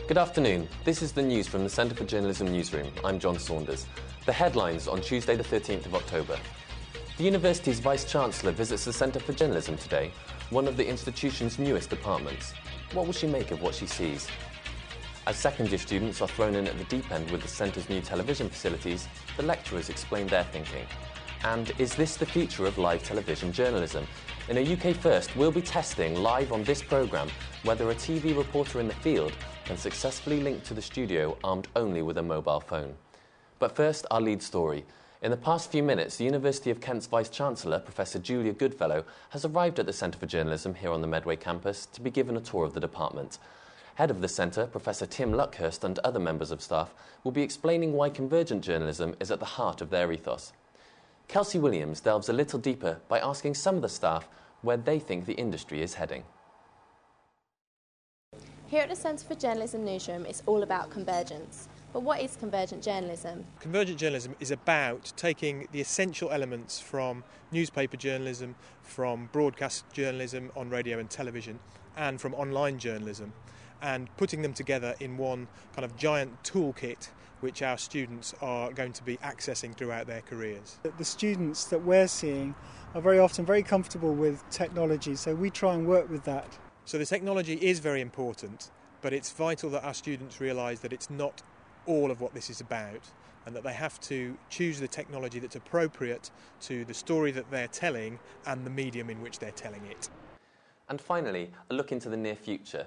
Good afternoon. This is the news from the Centre for Journalism newsroom. I'm John Saunders. The headlines on Tuesday the 13th of October. The university's Vice-Chancellor visits the Centre for Journalism today, one of the institution's newest departments. What will she make of what she sees? As second-year students are thrown in at the deep end with the Centre's new television facilities, the lecturers explain their thinking. And is this the future of live television journalism? In a UK first, we'll be testing live on this programme whether a TV reporter in the field can successfully link to the studio armed only with a mobile phone. But first, our lead story. In the past few minutes, the University of Kent's Vice-Chancellor, Professor Julia Goodfellow, has arrived at the Centre for Journalism here on the Medway campus to be given a tour of the department. Head of the Centre, Professor Tim Luckhurst, and other members of staff will be explaining why convergent journalism is at the heart of their ethos. Kelsey Williams delves a little deeper by asking some of the staff where they think the industry is heading. Here at the Centre for Journalism newsroom, it's all about convergence. But what is convergent journalism? Convergent journalism is about taking the essential elements from newspaper journalism, from broadcast journalism on radio and television, and from online journalism, and putting them together in one kind of giant toolkit which our students are going to be accessing throughout their careers. The students that we're seeing are very often very comfortable with technology, so we try and work with that. So the technology is very important, but it's vital that our students realise that it's not all of what this is about, and that they have to choose the technology that's appropriate to the story that they're telling and the medium in which they're telling it. And finally, a look into the near future.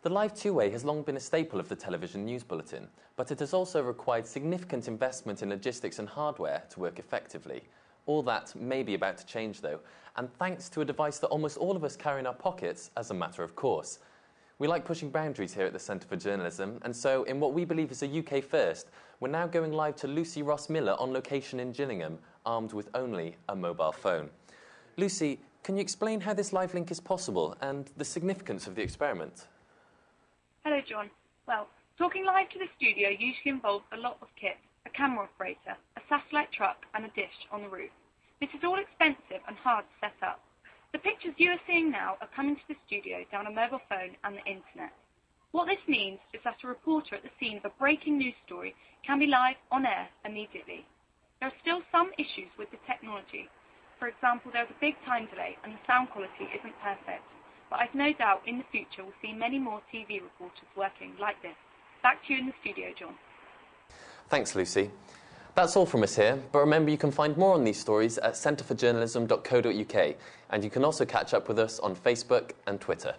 The live two-way has long been a staple of the television news bulletin, but it has also required significant investment in logistics and hardware to work effectively. All that may be about to change, though, and thanks to a device that almost all of us carry in our pockets as a matter of course. We like pushing boundaries here at the Centre for Journalism, and so in what we believe is a UK first, we're now going live to Lucy Ross-Miller on location in Gillingham, armed with only a mobile phone. Lucy, can you explain how this live link is possible and the significance of the experiment? Hello, John. Well, talking live to the studio usually involves a lot of kit, a camera operator, a satellite truck and a dish on the roof. This is all expensive and hard to set up. The pictures you are seeing now are coming to the studio down a mobile phone and the internet. What this means is that a reporter at the scene of a breaking news story can be live on air immediately. There are still some issues with the technology. For example, there's a big time delay and the sound quality isn't perfect. But I've no doubt in the future we'll see many more TV reporters working like this. Back to you in the studio, John. Thanks, Lucy. That's all from us here, but remember you can find more on these stories at centreforjournalism.co.uk, and you can also catch up with us on Facebook and Twitter.